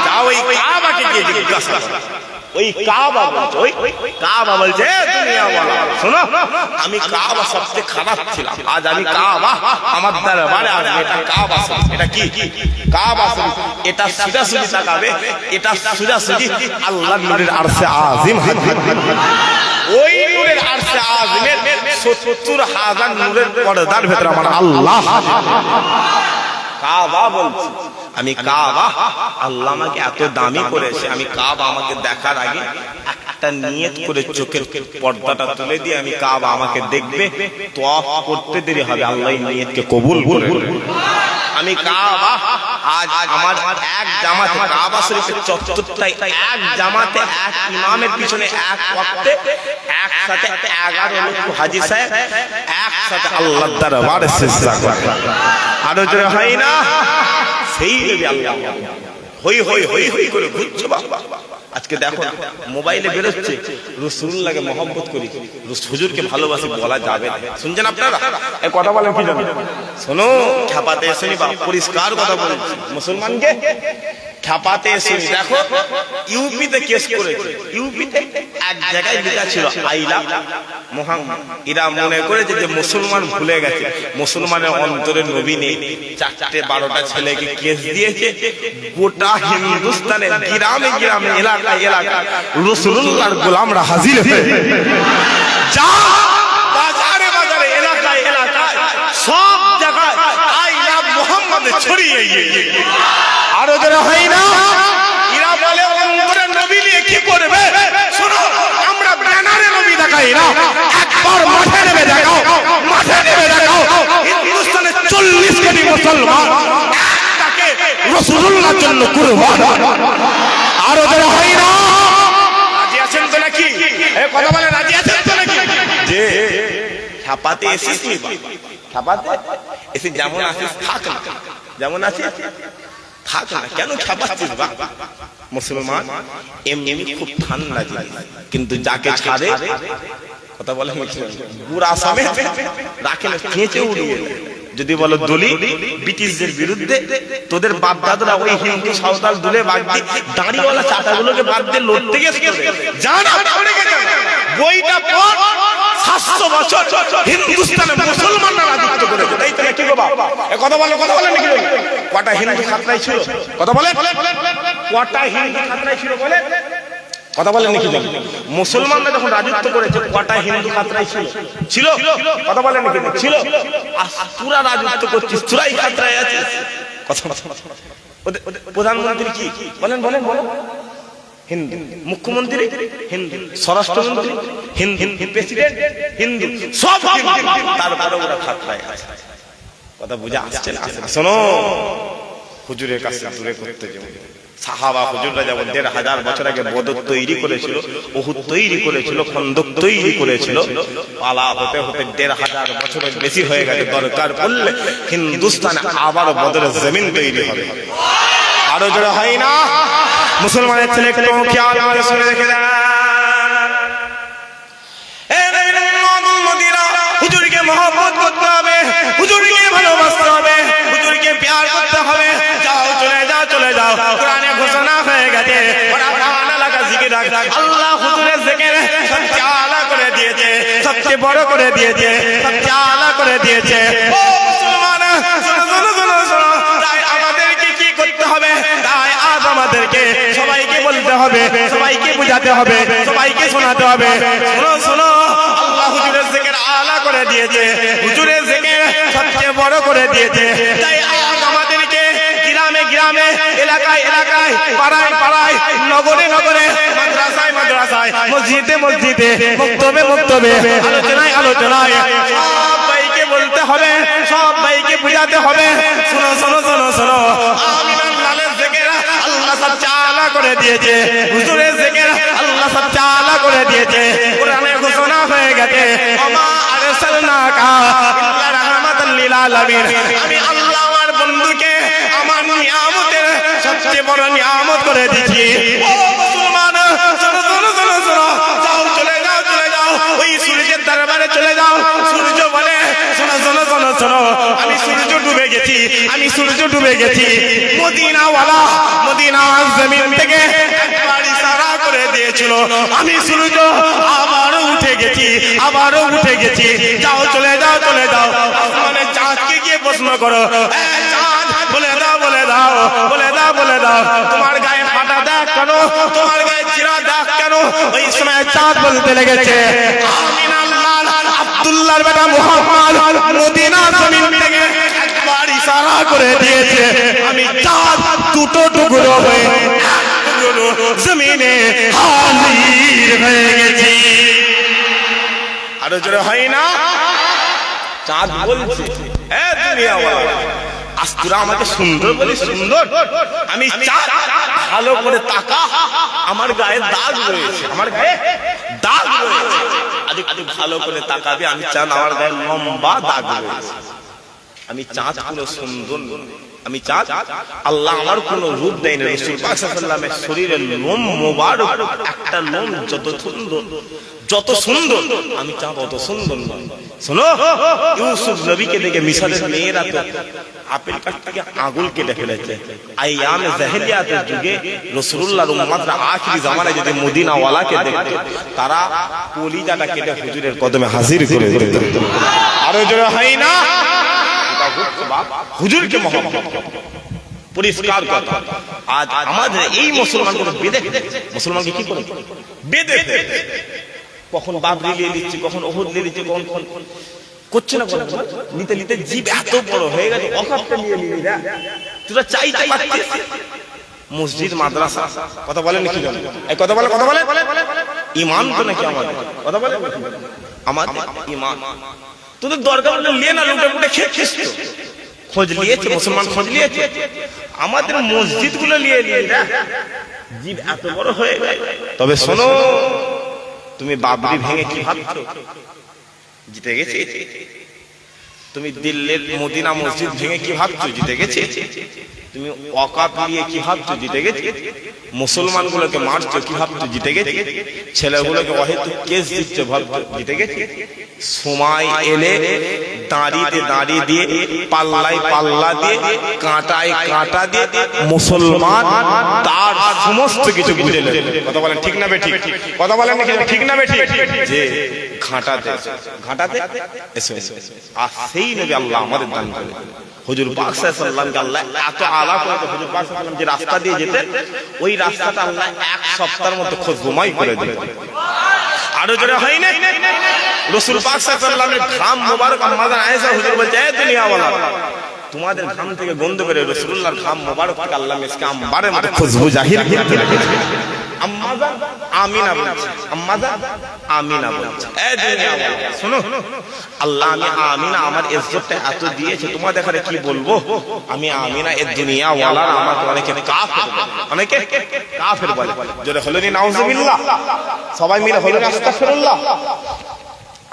যাও ওই কাবাকে গিয়ে জিজ্ঞাসা করো, ওই কাবা বলছে, ওই কাবা বলছে দুনিয়াওয়ালা শোনো, আমি কাবা সবচেয়ে খারাপ ছিলাম, আজ আমি কাবা আমার দরবারে আসবে, এটা কাবা শরীফ, এটা কি কাবা শরীফ, এটা সোজাসুজি তাকাবে, এটা সোজাসুজি আল্লাহর নূরের আরশে আজিম, ওই নূরের আরশে আজিমের ৭০,০০০ নূরের পর্দার ভেতরে আমার আল্লাহ কাবা বলছে, আমি কাবা, আল্লাহ আমাকে এত দামি করেছে, আমি কাবা আমাকে দেখার আগে একটা নিয়ত করে চোখের পর্দাটা তুলে দিয়ে আমি কাবা আমাকে দেখবে, তওয়াফ করতে দেরি হবে, আল্লাহ এই নিয়তকে কবুল করে। আমি কাবা আজ আমার এক জামাতে, কাবা শরীফের চত্বরটাই এক জামাতে, এক ইমামের পিছনে এক ওয়াক্তে একসাথে 11 লক্ষ হাজী সাহেব একসাথে আল্লাহর দরবারে সিজদা করে। আরো জোরে হয় না? সেই নবী আল্লাহ হই হই হই হই করে ঘুরছে। বাবা আজকে দেখো মোবাইলে বেরোচ্ছে রাসূলুল্লাহকে মহব্বত করি, হুজুরকে ভালোবাসি, বলা যাবে না। শুনছেন আপনারা? এই কথা বলেন কি জানেন? শোনো, খেপাতে এসেনি বা পরিষ্কার কথা বলছি, মুসলমানকে খেপাতে এসেনি। দেখো ইউপিতে কেস করেছে, ইউপিতে এক জায়গায় লেখা ছিল আই লাভ মুহাম্মদ। এরা মনে করেছে যে মুসলমান ভুলে গেছে, মুসলমানের অন্তরে নবী নেই। 4টে 12টা ছেলেকে কেস দিয়েছে, গোটা হিন্দুস্তানে গ্রামে গ্রামে এলাকায় এলাকায় রাসূলুল্লাহর গোলামরা হাজির হয়ে যা, বাজারে বাজারে এলাকায় এলাকায় সব জায়গায় আই লাভ মুহাম্মদ ছড়িয়ে গিয়েছে। আরো যারা হয় না, এরা বলে অন্তরে নবী নিয়ে কি করবে? শোনো, আমরা ব্যানারে নবী দেখাই না, একবার মাঠে নেমে দেখাও, মাঠে নেমে দেখাও, হিন্দুস্তানের 40 কোটি মুসলমান তাকে রাসূলুল্লাহর জন্য কুরবান। আরো যারা হয় না, রাজি আছেন তো নাকি? এই কথা বলে রাজি আছেন তো নাকি? যে ছাপাতে এসেছিস নি, ছাপাতে এসে যেমন আসিস থাক না, যেমন আছিস থাক না, কেন ছাপাচ্ছিস? বা মুসলমান এমনি খুব ঠান্ডা জিনিস, কিন্তু যাকে ছাড়ে কথা বলে পুরা আসামে রাখে না, খেঁচে উড়িয়ে। যদি বলো দলি ব্রিটিশদের বিরুদ্ধে, তোদের বাপ দাদরা ওই হিন্দু সাঁওতাল দুলে বাদ দিয়ে দাঁড়িওয়ালা চাটাগুলোকে বাদ দিয়ে লড়তে গেছে। জানা বইটা পড়, 700 বছর হিন্দুস্তানে মুসলমানরা রাজত্ব করেছে, তাই তো নাকি গো বাবা? এ কথা বলে, কথা বলে নাকি? কটা হিন্দু খাতরাই ছিল? কথা বলে, কটা হিন্দু খাতরাই ছিল বলে? কথা বলেন নাকি? মুসলমানরা যখন রাজত্ব করেছে কটা হিন্দু খাতরাই ছিল? ছিল। কথা বলেন নাকি? ছিল। তোরা রাজত্ব করছিস, তোরাই খাতরায় আছিস। কথা প্রধানমন্ত্রী কি বলেন? বলেন বলেন। হিন্দু মুখ্যমন্ত্রী হিন্দু, স্বরাষ্ট্রমন্ত্রী হিন্দু, প্রেসিডেন্ট হিন্দু, সব তারপরে ওরা খাতরায় আছে। কথা বুঝা আসছে না? শোনো, হুজুরের কাছে দূরে করতে যাবো। সাহাবা হুজুররা যেমন 1500 বছর আগে বদর তৈরি করেছিল, উহুদ তৈরি করেছিল, খন্দক তৈরি করেছিল, পালা হতে হতে 1500 বছরের বেশি হয়ে গেছে। দরকার পড়লে হিন্দুস্তানে আবার বদরের জমিন তৈরি হবে। আরো জোরে হয় না? মুসলমানের ছেলে একটু খেয়াল করে শুনে রেখে দেন, হুজুরকে মহব্বত করতে হবে, হুজুরকে ভালোবাসতে হবে, হুজুরকে প্যার করতে হবে। যাও চলে যাও, চলে যাও, কোরআনে ঘোষণা হয়ে গেছে, আল্লাহ হুজুরের জিকির সবচেয়ে আলা করে দিয়েছে, সবচেয়ে বড় করে দিয়েছে, সবচেয়ে আলা করে দিয়েছে। ও মুসলমান, শোনো শোনো শোনো শোনো, তাই আমাদেরকে কি করতে হবে? তাই আজ আমাদেরকে সবাইকে বলতে হবে, সবাইকে বুঝাতে হবে, সবাইকে শোনাতে হবে। শোনো শোনো, আল্লাহ হুজুরের জিকির আলা করে দিয়েছে, হুজুরের জিকির সবচেয়ে বড় করে দিয়েছে। তাই আজ আমাদেরকে গ্রামে গ্রামে, এলাকায় এলাকায়, পাড়ায় পাড়ায়, নগরে নগরে, মাদ্রাসায় মাদ্রাসায়, মসজিদে মসজিদে, মক্তবে মক্তবে, আলোচনায় আলোচনায় সব ভাইকে বলতে হবে, সব ভাইকে বুঝাতে হবে। শোনো শোনো শোনো শোনো, আমিনার লালের জিকির আল্লাহ সব চালা করে দিয়েছে, হুজুরের জিকির আল্লাহ সব চালা করে দিয়েছে। কোরআনে ঘোষণা হয়ে গেছে, ওমা আরসালনাকা ইল্লা রাহমাতাল লিল আলামিন। আমি আল্লাহ আমার বন্ধুকে আমার নিয়ামতের সবচেয়ে বড় নিয়ামত করে দিয়েছি। শোনো শোনো শোনো শোনো, যাও চলে যাও চলে যাও, ওই সূর্যের দরবারে চলে যাও। সূর্য বলে শোনো শোনো শোনো শোনো, আমি সূর্য ডুবে গেছি, আমি সূর্য ডুবে গেছি। মদিনাওয়ালা মদিনার জমিন থেকে একবার ইশারা করে দিয়েছিল, আমি সূর্য আবারও উঠে গেছি, আবারও উঠে গেছি। যাও চলে যাও চলে যাও, আসমানে চাঁদকে গিয়ে প্রশ্ন করো, চাঁদ বলে দাও বলে দাও বলে দাও বলে দাও, তোমার গায়ে ফাটা দাগ কেন, তোমার গায়ে চিরা দাগ কেন? ওই সময় চাঁদ বলতে লেগেছে, আমিনার লাল আব্দুল্লাহর বেটা মুহাম্মদ মদিনা জমিন থেকে একবার ইশারা করে দিয়েছে, আমি চাঁদ দুটো টুকরো হয়ে জমিনে হাজির হয়ে গেছি। আরো জোরে হয় না? চাঁদ বলছে, এ দুনিয়াওয়ালা, আজ তোরা আমাকে সুন্দর বলি সুন্দর, আমি চাঁদ ভালো করে তাকা, আমার গায়ে দাগ রয়েছে, আমার গায়ে দাগ রয়েছে, আজ একটু ভালো করে তাকাবে, আমি চাঁদ আমার গায়ে লম্বা দাগ রয়েছে, আমি চাঁদ পুরো সুন্দর, আমি চাঁদ আল্লাহ আমার কোন রূপ দেয়নি। রাসূল পাক সাল্লাল্লাহু আলাইহি ওয়াসাল্লামের শরীরের লোম মোবারক, একটা লোম যত সুন্দর যত সুন্দর, আমি চাঁদ অত সুন্দর নয়। শোনো, ইউসুফ নবীকে দেখে মিশরের মেয়েরা তো আপেল গাছ থেকে আঙুল কেটে ফেলেছে। আইয়ামে জাহেলিয়াতের যুগে রাসূলুল্লাহর উম্মতরা আখিরি জামানায় যদি মদিনাওয়ালাকে দেখতো, তারা কলিজাটা কেটে হুজুরের কদমে হাজির করে দিত। আরো জোরে হয় না? হুজুরকে মহব্বত, পরিষ্কার কথা। আজ আমাদের এই মুসলমানগুলো বেঁধে, মুসলমানকে কি করে বেঁধে, কখন বাবরি নিয়ে নিচ্ছে, কখন ওহুদ নিয়ে নিচ্ছে, কখন করছে না, নিতে নিতে জীব এত বড় হয়ে গেছে, অকাপটা নিয়ে নিবি না, তোরা চাইতে পারছিস। মসজিদ মাদ্রাসা কথা বলেন কি জানেন? এই কথা বলে কথা বলে ঈমান তো নাকি আমাদের কথা বলে, আমাদের ঈমান। তোদের দরকার হলে নিয়ে না, লুটে পুটে খেয়েছিস তো, খোঁজ নিয়েছে মুসলমান, খোঁজ নিয়েছে। আমাদের মসজিদ গুলো নিয়ে নিয়ে না, জীব এত বড় হয়ে গেছে। তবে শোনো, তুমি বাবরি ভেঙে কি ভাবছো জিতে গেছে? তুমি দিল্লির মদিনা মসজিদ ভেঙে কি ভাবছো জিতে গেছে? তুমি ওয়াকাফ নিয়ে কি ভাবছো জিতে গেছে? মুসলমানগুলোকে মারছো কি ভাবছো জিতে গেছে? ছেলেগুলোকে অহেতুক কেস দিচ্ছে ভাবছো জিতে গেছে? সময় এলে দাঁড়িয়ে দাঁড়িয়ে দিয়ে, পাল্লায় পাল্লা দিয়ে, কাঁটায় কাঁটা দিয়ে মুসলমান তার সমস্ত কিছু বুঝে নেবে। কথা বলেন ঠিক না বেঠিক? কথা বলেন ঠিক না বেঠিক? যে ঘাটাতে ঘাটাতে এসো আর সেই নবী আল্লাহ আমাদের দান করে। হুজুর পাক সাল্লাল্লাহু আলাইহি ওয়াসাল্লামকে আল্লাহ এত আলা করে, হুজুর পাক সাল্লাল্লাহু আলাইহি ওয়াসাল্লাম যে রাস্তা দিয়ে যেতেন, ওই রাস্তাটা আল্লাহ এক সপ্তাহের মধ্যে খুশবুময় করে দিলেন। আরো জোরে হয় না? রাসূল পাক সাল্লাল্লাহু আলাইহি ওয়াসাল্লামের ঘাম মোবারক আম্মা আয়েশা হুজুর বলছে, এ দুনিয়াওয়ালা, তোমাদের ঘাম থেকে গন্ধ করে রাসূলুল্লাহর ঘাম মোবারক থেকে আল্লাহ মিসকে আম্বারের মধ্যে খুশবু জাহির করতে রেখেছে। আম্মা জান আমিনা বলছে, আম্মা জান আমিনা বলছে, এ দুনিয়াওয়ালা শোনো, আল্লাহ আমি আমিনা আমার ইজ্জতটা এত দিয়েছে, তোমাদের কাছে কি বলবো? আমি আমিনা এ দুনিয়াওয়ালা আমাকে অনেকে কাফের বলে, অনেকে কাফের বলে। জোরে হলো নি নাউজুবিল্লাহ, সবাই মিলে হলো আস্তাগফিরুল্লাহ।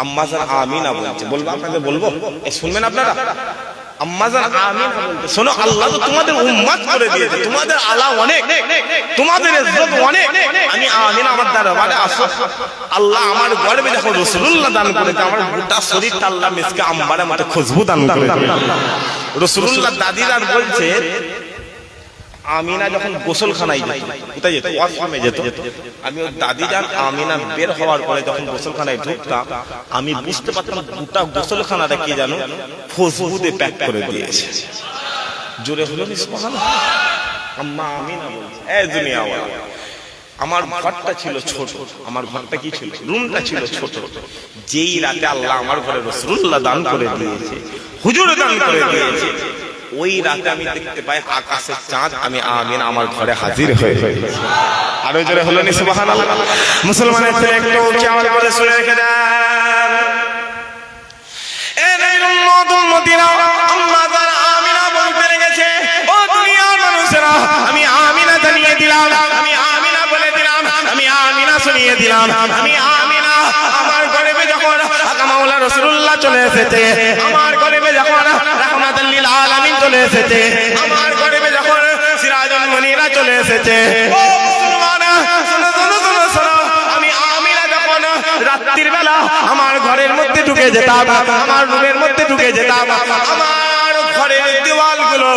আম্মা জান আমিনা বলছে, বলবো আপনাদের, বলবো শুনবেন আপনারা? আম্মা জান আমিনা বলছে, শোনো, আল্লাহ তো তোমাদের উম্মত করে দিয়েছে, তোমাদের আলা অনেক, তোমাদের ইজ্জত অনেক। আমি আমিনা আমার দরবারে আসো, আল্লাহ আমার গর্বে যখন রাসূলুল্লাহ দান করেছে, আমার গোটা শরীরটা আল্লাহ মিসকে আম্বারের মতো খুশবু দান করেছে। রাসূলুল্লাহ দাদিদার বলছে, আমিনা যখন গোসলখানায় যেত, কোথায় যেত? ওয়াশরুমে যেত। আমি ওর দাদি যান আমিনা বের হওয়ার পরে যখন গোসলখানায় ঢুকতাম, আমি বুঝতে পারতাম গোটা গোসলখানাটা কি জানো খুশবুতে প্যাক করে দিয়েছে। জোরে হলো না সুবহানাল্লাহ? আম্মা আমিনা বলছে, এ দুনিয়াওয়ালা, আমার ঘরটা ছিল ছোট, আমার ঘরটা কি ছিল? রুমটা ছিল ছোট। যেই রাতে আল্লাহ আমার ঘরে রাসূলুল্লাহ দান করে দিয়েছে, হুজুর দান করে দিয়েছে, ওই রাতে আমি দেখতে পাই আকাশের চাঁদ, আমি আমিনা আমার ঘরে হাজির হয়ে গেছে। আরো জোরে হলো নি সুবহানাল্লাহ? মুসলমানের ছেলে একটু খেয়াল করে শুনে রেখে দেন, এ নবীর মদিনা আম্মা জান আমিনা বলতে লেগেছে, ও দুনিয়ার মানুষেরা, আমি আমিনা জানিয়ে দিলাম, আমি আমিনা বলে দিলাম, আমি আমিনা শুনিয়ে দিলাম, আমি আমিনা আমার গর্ভে যখন মাওলা রাসূলুল্লাহ চলে এসেছে, আমার গর্ভে যখন রাহমাতুল লিল আলামিন চলে এসেছে, আমার গর্ভে যখন সিরাজুল মুনিরা চলে এসেছে, ও মুসলমান শোনো শোনো শোনো রাত্রির বেলা আমার ঘরের মধ্যে ঢুকে যেতাম, আমার রুমের মধ্যে ঢুকে যেতাম, আমার ঘরের দেওয়ালগুলো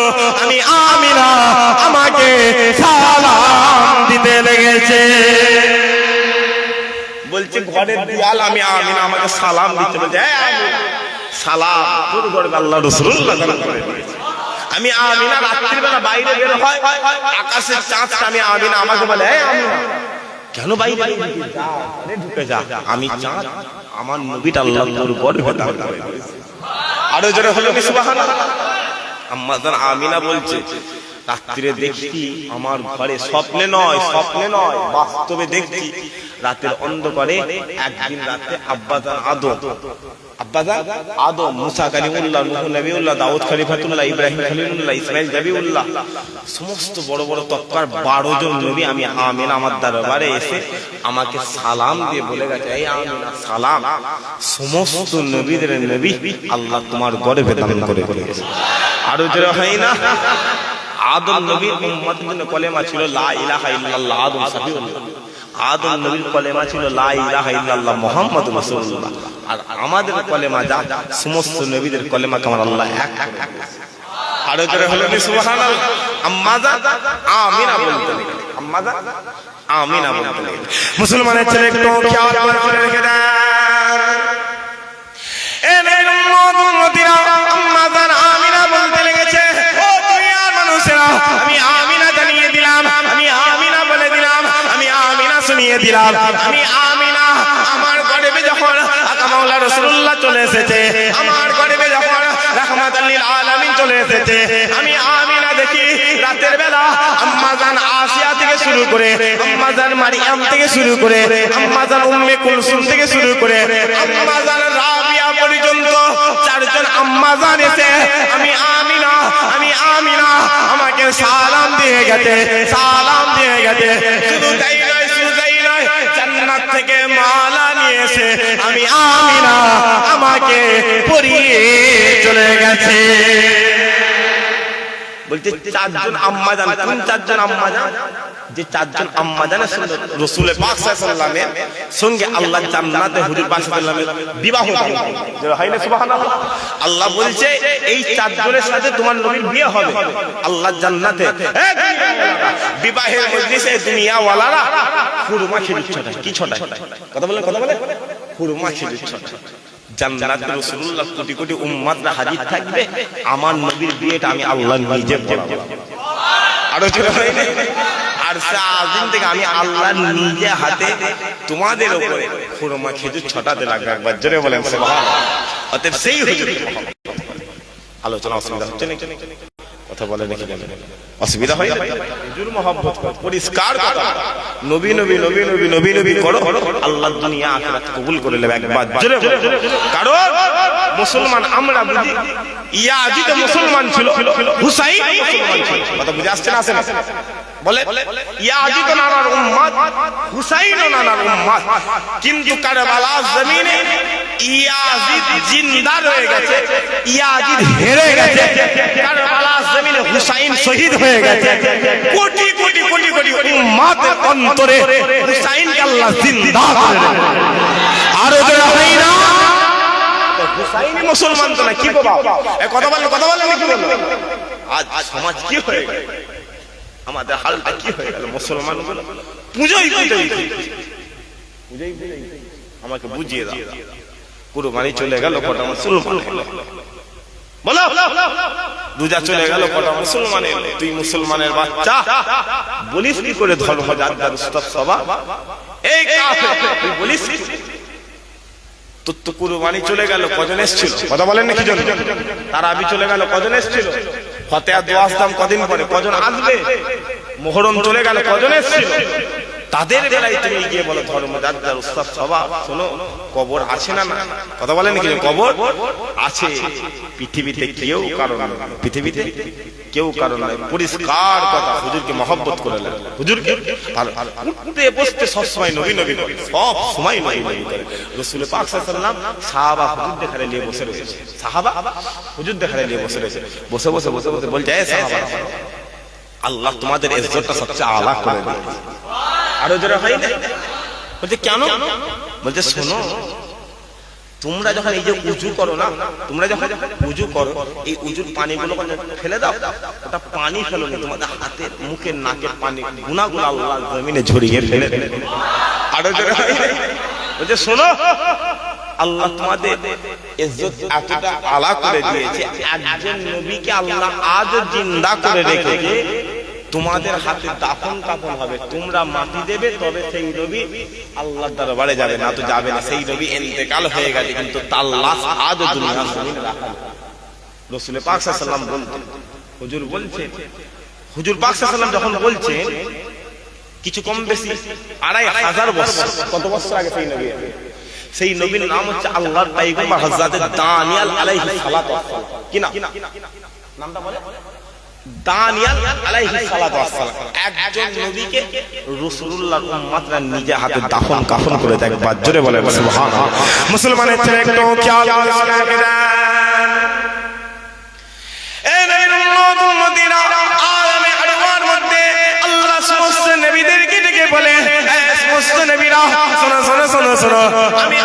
আমি আমিনা আমাকে সালাম দিতে লেগেছে। বলছে ঘরের দেওয়াল আমি আমিনা আমাকে সালাম দিতে লেগেছে। সালাম তোর ঘরে আল্লাহ রাসূলুল্লাহ করে দিয়েছে। আমি আমিনা রাত্রির বেলা বাইরে বের হয়, আকাশের চাঁদটা আমি আমিনা আমাকে বলে আমিনা কেন বাইরে ঢুকে যা, আমি চাঁদ আমার নবীটা আল্লাহ তোর গর্ভে দান করে দিয়েছে। আরো জোরে হলো কি সুবহানাল্লাহ। আম্মা জান আমিনা বলছে রাত্রিরে দেখি আমার ঘরে, স্বপ্নে নয় বাস্তবে দেখছি রাতের অন্ধকারে একদিন রাতে আব্বাজান আদম, মুসা কালিমুল্লাহ, নূহ নবিউল্লাহ, দাউদ খলিফাতুল্লাহ, ইব্রাহিম খলিলুল্লাহ, ইসমাইল নবিউল্লাহ, সমস্ত বড় বড় তক্কার 12 জন নবী আমি আমিনা আমার দরবারে এসে আমাকে সালাম দিয়ে বলে গেছে এই আমিনা সালাম, সমস্ত নবীদের নবী আল্লাহ তোমার গর্ভে দান করে দিয়েছে। আরো জোরে হয় না। আদম নবীর উম্মতের জন্য কলেমা ছিল লা ইলাহা ইল্লাল্লাহ, আদম সাফিউল্লাহ। আদম নবীর কলেমা ছিল লা ইলাহা ইল্লাল্লাহ মুহাম্মাদুর রাসূলুল্লাহ। আর আমাদের কলেমা যা সমস্ত নবীদের কলেমা কেমন আল্লাহ এক করে দিয়েছে। আরো জোরে হলো সুবহানাল্লাহ। আম্মা জান আমিনা বলতে লাগলেন, আম্মা জান আমিনা বলতে লাগলেন। মুসলমানের ছেলে একটু খেয়াল করে রেখে দেন, এ উম্মতিরা আম্মা জান আমিনা বলতে লেগেছে ও দুনিয়ার মানুষেরা, আমি আমিনা জানিয়ে দিলাম, আমি আমিনা বলে দিলাম, আমি আমিনা শুনিয়ে দিলাম, আমি আমিনা আমার গর্ভে যখন আকা মাওলা রাসূলুল্লাহ চলে এসেছে, আমার গর্ভে যখন রাহমাতাল লিল আলামিন চলে এসেছে, আমি আমিনা দেখি রাতের বেলা আম্মা জান আসিয়া থেকে শুরু করে, আম্মা জান মারিয়াম থেকে শুরু করে, আম্মা জান উম্মে কুলসুম থেকে শুরু করে, আম্মা জান রাবিয়া পর্যন্ত 4 জন আম্মা জান এসে আমি আমিনা আমাকে সালাম দিয়ে গেছে, সালাম দিয়ে গেছে। শুধু তাই নয়, জান্নাত থেকে মালা নিয়ে এসে আমি আমিনা আমাকে পরিয়ে চলে গেছে। বলতে 4 জন আম্মা জান, কোন 4 জন আম্মা জান? যে 4 জন আম্মা জানের সঙ্গে রাসূল পাক সাল্লাল্লাহু আলাইহি ওয়াসাল্লামের সঙ্গে আল্লাহ জান্নাতে হুজুর পাক সাল্লাল্লাহু আলাইহি ওয়াসাল্লামের বিবাহ হবে। হয় না সুবহানাল্লাহ। আল্লাহ বলছে এই 4 জনের সাথে তোমার নবীর বিয়ে হবে আল্লাহ জান্নাতে। বিবাহের মজলিসে দুনিয়া ওয়ালারা খুরমা খেজুর ছটায়। কি ছটায়? কথা বলেন খুরমা খেজুর ছটায়। জান্নাতে রাসূলুল্লাহ কোটি কোটি উম্মতরা হাজির থাকবে, আমার নবীর বিয়েটা আমি আল্লাহ নিজে পড়াবো। আরো জোরে হয় না। আর সারাদিন থেকে আমি আল্লাহ নিজে হাতে তোমাদের উপরে খুরমা খেজুর ছটাতে লাগবে। একবার জোরে বলেন সুবহানাল্লাহ। অতএব সেই হুজুর আলোচনা অসুবিধা হচ্ছে নাকি? কথা বলে নাকি? অসুবিধা হয় না? হুজুর মহব্বত করো, পরিষ্কার কথা, নবী নবী নবী নবী নবী নবী করো, আল্লাহ দুনিয়া আখিরাত কবুল করে নেবে। একবার জোরে বলেন। কারণ মুসলমান আমরা বুঝি ইয়াজিদ মুসলমান ছিল, হুসাইন মুসলমান ছিল। কথা বুঝে আসছে না? আসে না? বলে ইয়াজিদ নানার উম্মত, হুসাইন নানার উম্মত, কিন্তু কারবালার জমিনে ইয়াজিদ জিন্দা রয়ে গেছে, ইয়াজিদ হেরে গেছে। কারবালার জমিনে হুসাইন শহীদ হয়ে গেছে। কোটি কোটি কোটি কোটি উম্মতের অন্তরে হুসাইনকে আল্লাহ জিন্দা করে রেখেছে। আর যারা হয় না হুসাইনি মুসলমান তো না, কি বাবা কথা বলেন কি বলবো? আজ সমাজ কি হয়ে গেল, আমাদের হালটা কি হয়ে গেল? মুসলমান গুলো পুজোই আমাকে বুঝিয়ে দাও। কুরবানি চলে গেল, কটা মুসলমান এলো? বলো, রোজা চলে গেল, কটা মুসলমান এলো? তুই মুসলমানের বাচ্চা বলিস কি করে ধর্ম যার উস্তাদ সভা? এই কাফের তুই বলিস তোর তো কুরবানি চলে গেল, কজন এসেছিল? কথা বলেন না কি জন? তারাবি চলে গেল, কজন এসেছিল? ফতেয়া দোয়া আসলাম কদিন পরে, কজন আসবে? মুহররম চলে গেল, কজন এসেছিল? তাদের বেলায় তুমি গিয়ে বলো ধর্মযাত্রার উস্তাদ সভা। শোনো, কবর আছে না? কথা বলেন কি? কবর আছে। পৃথিবীতে কেউ কারণ নাই, পরিষ্কার কথা। হুজুরকে মহব্বত করে নেন, হুজুরকে উঠতে বসতে সবসময় নবী নবী করে, সব সময় নবী নবী করে। রাসূল পাক সাল্লাল্লাহু আলাইহি ওয়াসাল্লাম সাহাবা হুজুর দেখারে নিয়ে বসে রয়েছে, সাহাবা হুজুর দেখারে নিয়ে বসে রয়েছে। বসে বলছে এ সাহাবা, আল্লাহ তোমাদের ইজ্জতটা সবচেয়ে আলা করে দিয়েছে। আরো যারা হয় না বলছে কেন? বলছে শোনো, তোমরা যখন এই যে উজু করো না, তোমরা যখন উজু করো, এই উজুর পানিগুলো ফেলে দাও, ওটা পানি ফেলো না, তোমাদের হাতে মুখে নাকে পানি গুনাহগুলো আল্লাহ জমিনে ঝরিয়ে ফেলে দেবে। আরো জোরে বলছে শোনো, আল্লাহ তোমাদের ইজ্জত এতটা আলা করে দিয়েছে, একজন নবীকে আল্লাহ আজ জিন্দা করে রেখেছে, তোমাদের হাতে দাফন কাফন হবে, তোমরা মাটি দেবে, তবে সেই নবী আল্লাহর দরবারে যাবে, না তো যাবে না। সেই নবী ইন্তেকাল হয়ে গেছে, কিন্তু তার লাশ আজও দুনিয়ার জমিনে রাখা। রাসূল পাক সাল্লাল্লাহু আলাইহি ওয়াসাল্লাম বলতেন, হুজুর বলছেন, হুজুর পাক সাল্লাল্লাহু আলাইহি ওয়াসাল্লাম যখন বলছেন কিছু কম বেশি 2500 বছর, কত বছর আগে সেই নবী, সেই নবীর নাম হচ্ছে আল্লাহর পয়গম্বর হযরত দানিয়েল আলাইহিস সালাতু ওয়াস সালাম। কি নাম? নামটা বলে দানিয়েল আলাইহিস সালাতু ওয়াস সালাম। একজন নবীকে রাসূলুল্লাহর উম্মতরা নিজে হাতে দাফন কাফন করে দেয়। একবার জোরে বলে সুবহানাল্লাহ। মুসলমানের ছেলে একটু খেয়াল করে রাখবেন, এই নবীর উম্মতিরা আলামে আরওয়ার মধ্যে আল্লাহ সমস্ত নবীদেরকে ডেকে বলে, সমস্ত নবীরা শোনো শোনো শোনো শোনো, আমি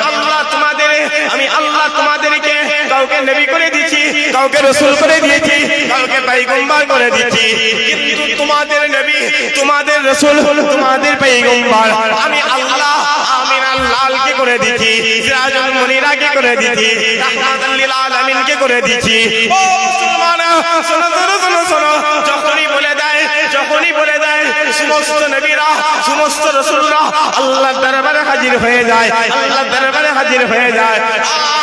আল্লাহ তোমাদেরকে কাউকে নবী করে দিয়েছি, কাউকে রাসূল করে দিয়েছি, কাউকে পয়গম্বর করে দিয়েছি, কিন্তু তোমাদের নবী, তোমাদের রাসূল, তোমাদের পয়গম্বর আমি আল্লাহ আমিনাল লালকে করে দিয়েছি, সিরাজুল মুনিরাকে করে দিয়েছি, রাহমাতুল লিল আলামিনকে করে দিয়েছি। ও মুসলমান শোনো শোনো শোনো শোনো, যখনই বলে দেয় সমস্ত নবীরা, সমস্ত রাসূলরা আল্লাহর দরবারে হাজির হয়ে যায়, আল্লাহর দরবারে হাজির হয়ে যায়।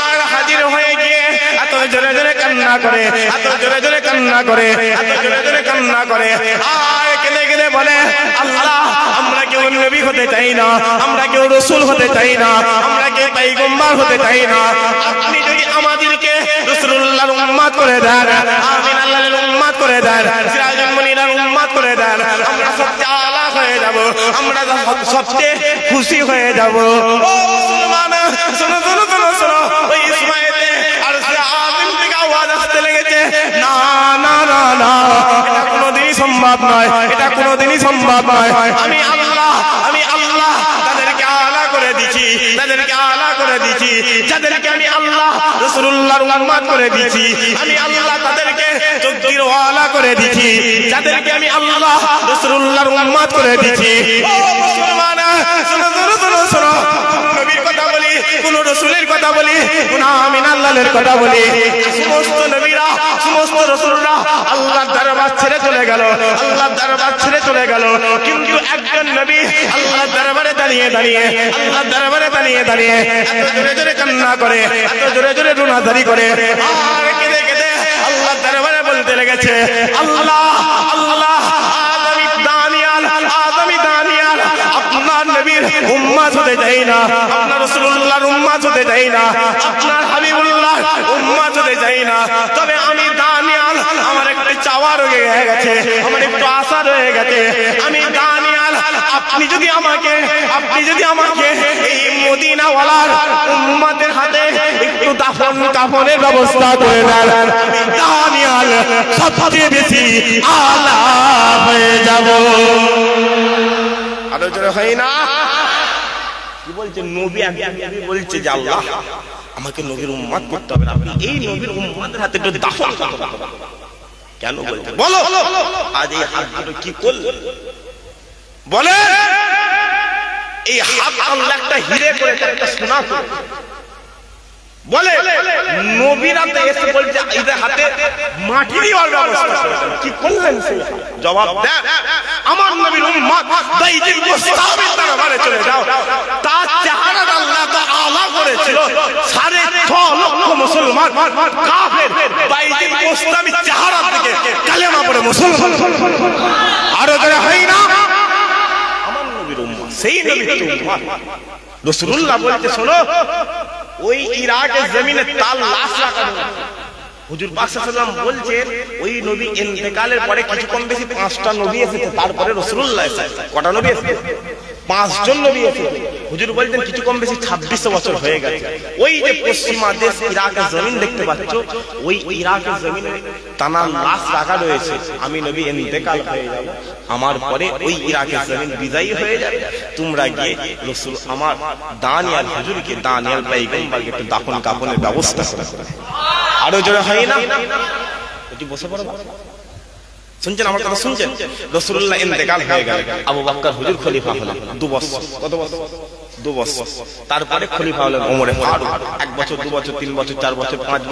আর হাজির হয়ে গিয়ে এত জোরে জোরে কান্না করে, এত জোরে জোরে কান্না করে, এত জোরে জোরে কান্না করে, আর কেঁদে কেঁদে বলে, আল্লাহ আমরা কেউ নবী হতে চাই না, আমরা কেউ রাসূল হতে চাই না, আমরা কেউ পয়গম্বর হতে চাই না, আপনি যদি আমাদেরকে রাসূলুল্লাহর উম্মত করে দেন, আমিনাল লালের উম্মত করে দেন, সিরাজুল মুনিরের উম্মত করে দেন, আমরা সবচেয়ে আলা হয়ে যাব, আমরা সবচেয়ে খুশি হয়ে যাব। ও মুসলমান শোনো শোনো শোনো শোনো, ওই ইসমাইলে আর সে আযম থেকে আওয়াজ আসতে লেগেছে, না না না না, এটা কোনোদিনই সম্ভব নয়, এটা কোনোদিনই সম্ভব নয়, আমি আল্লাহ তাদেরকে আলা করে দিয়েছি, তাদেরকে আলা করে দিয়েছি, যাদেরকে আমি আল্লাহ রাসূলুল্লাহর উম্মত করে দিয়েছি, আমি আল্লাহ তাদেরকে তকদীর ওয়ালা করে দিয়েছি, যাদেরকে আমি আল্লাহ রাসূলুল্লাহর উম্মত করে দিয়েছি। ও মুসলমান শোনো শোনো শোনো শোনো, নবীর কথা বলি, কোন রাসূলের কথা বলি, কোন আমিনাল লালের কথা বলি, সমস্ত নবীরা, সমস্ত রাসূলরা আল্লাহর দরবার ছেড়ে চলে গেল, আল্লাহর দরবার ছেড়ে চলে গেল, কিন্তু একজন নবী আল্লাহর দরবারে দাঁড়িয়ে দাঁড়িয়ে, আল্লাহর দরবারে দাঁড়িয়ে দাঁড়িয়ে এত জোরে জোরে কান্না করে, এত জোরে জোরে রুনাদারি করে, আর কেঁদে কেঁদে আল্লাহর দরবারে বলতে লেগেছে, আল্লাহ আল্লাহ আদমি দানিয়াল আপনার নবীর উম্মত হতে চাই না, আপনার রাসূলুল্লাহর উম্মত হতে চাই না, আপনার হাবিবুল্লাহর উম্মত হতে চাই না, তবে আমি দানিয়াল, আমার একটু চাওয়া রয়ে গেছে, আমার একটু আশা রয়ে গেছে, আমি দানিয়াল, আপনি যদি আমাকে এই মদিনাওয়ালার উম্মতের হাতে একটু দাফন কাফনের ব্যবস্থা করে দেন, আমি দানিয়াল সবচেয়ে বেশি আলা হয়ে যাব। আরো জোরে হয় না? কি বলছে নবী? নবী বলছে যে আল্লাহ আমাকে নবীর উম্মত করতে হবে, আপনি এই নবীর উম্মতের হাতে একটু দাফন করতে হবে। কেন বলতে বলো, আজ এই হাত দুটো কি করল বলে, এই হাত আল্লাহ একটা হিরে করে একটা সোনা করে বলে, নবীরা তো এসে বলছে এদের হাতে মাটি দেওয়ার ব্যবস্থা, কি করলেন? জবাব দেন, আমার নবীর উম্মত বাইতুল মুস্তামির দরবারে চলে যাও, তার চেহারাটা আল্লাহ তো আলা করেছিল, 6.5 লক্ষ মুসলমান কাফের বাইতুল মুস্তামির চেহারা থেকে কালেমা পড়ে মুসলমান। আরো যারা হয় না আমার নবীর উম্মত, সেই নবীর উম্মত। রাসূলুল্লাহ বলতে শোনো, ওই ইরাকের জমিনে তার লাশ রাখা, হুজুর পাক সাল্লাল্লাহু আলাইহি ওয়াসাল্লাম বলছেন ওই নবী ইন্তেকালের পরে কিছু কম বেশি 5টা নবী এসেছে, তারপরে রাসূলুল্লাহ এসেছে। কটা নবী এসেছে? 5 জন নবী এসেছে। হুজুর বলতেন কিছু কম বেশি 2600 বছর হয়ে গেছে। ওই যে পশ্চিমা দেশ ইরাকের জমিন দেখতে পাচ্ছ, ওই ইরাকের জমিনে টানা লাশ রাখা রয়েছে। আমি নবী ইন্তেকাল হয়ে যাব, আমার পরে ওই ইরাকের জমিন বিদায়ী হয়ে যাবে, তোমরা গিয়ে রাসূল আমার দানিয়াল হুজুরকে, দানিয়াল পয়গম্বরকে একটু দাফন কাফনের ব্যবস্থা করে। আরো জোরে হয় না? এটি বসে পড়ো, শুনছেন আমার কথা? শুনছেন? রাসূলুল্লাহ ইন্তেকাল হয়ে গেল, আবু বকর হুজুর খলিফা হলেন 2 বছর। কত বছর? 2 বছর। তারপরে খলিফা হলেন ওমর ফারুক। 1 বছর, 2 বছর, 3 বছর, 4 বছর, 5 বছর।